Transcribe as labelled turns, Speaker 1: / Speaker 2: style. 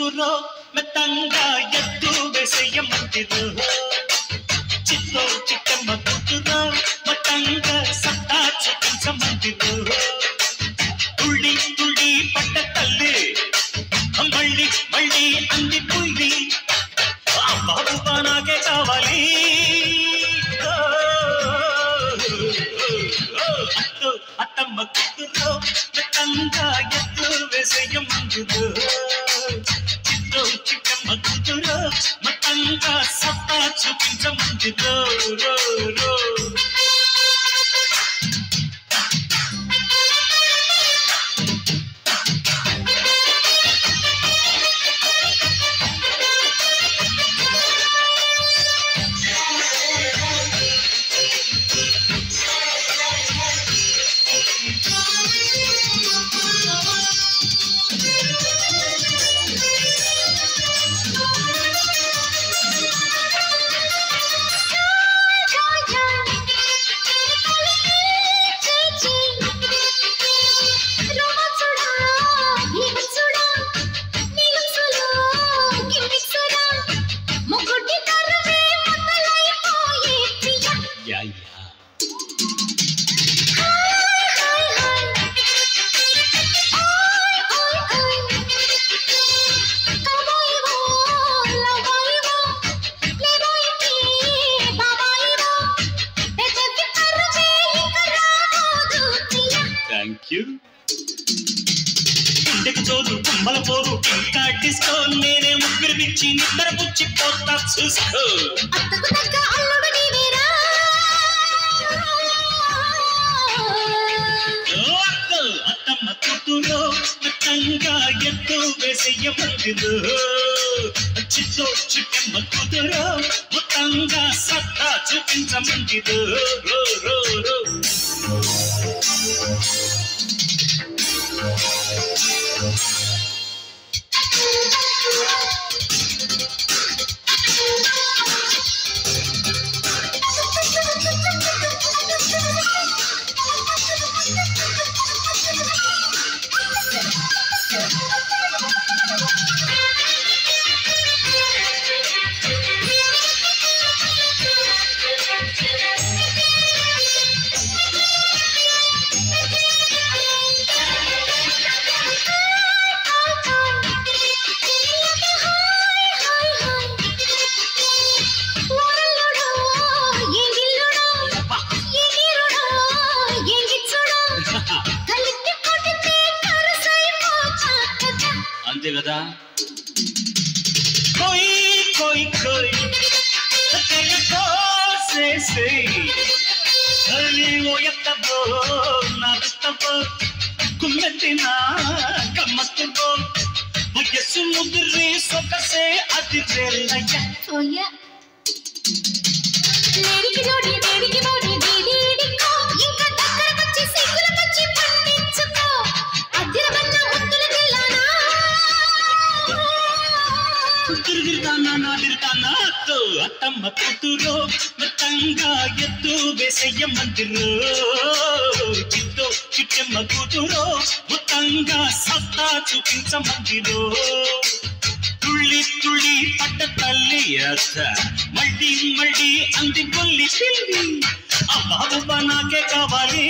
Speaker 1: కూతురో మెత్తంగా ఎత్తు వేసేయమంటిరో చిత్తో చిట్టమ్మ కూతురో మట్టంగా సత్తా చూపించమంటిరో తుళ్ళి తుళ్ళి పట్ట తల్లి మళ్ళీ మళ్ళీ అంది పుల్లి బాబు నాకే కావాలి అత్తు అత్తమ్మ కూతురో మెత్తంగా ఎత్తు వేసేయమంటిరో చిత్తో చిట్టమ్మ కూతురో మట్టంగా సత్తా చూపించమంటిరో రో రో గుండెకు జోరు కుమ్మల పోరు ఇంకా డిస్కో నేనే ముగ్గురు పిచ్చి నిద్ర పుచ్చి పోతా చూసుకో అత్తమ్మ కూతురో మెత్తంగా ఎత్తు వేసేయమంటిరో చిత్తో చిట్టమ్మ కూతురో మొత్తంగా సత్తా చూపించమంటిరో రో రో రో అంతే కదా కోయి కోయి కోయి ఓ ఎత్తబో నాదత్తబో కుమ్మెత్తిన గమ్మత్తుబో వయస్సు ముదిరి సొగసే అదిరేలయ్య
Speaker 2: లేడికి జోడి దేడికి బోడి దీడిడికో ఇంకా దగ్గరకొచ్చి సిగ్గులకొచ్చి పండించుకో అదిరవన్న ముద్దుల గిల్లానా
Speaker 1: తిరుగుతానా నాదిరుతానా అత్తు అత్తమ్మ కూతురో మెత్తంగా ఎత్తు వేసేయమంటిరో చిత్తో చిట్టమ్మ కూతురో మొత్తంగా సత్తా చూపించమంటిరో తుళ్ళి తుళ్ళి పట్ట తల్లి అత్త మళ్ళీ మళ్ళీ అంది పుల్లి పిల్లి ఆ బాబు నాకే కావాలి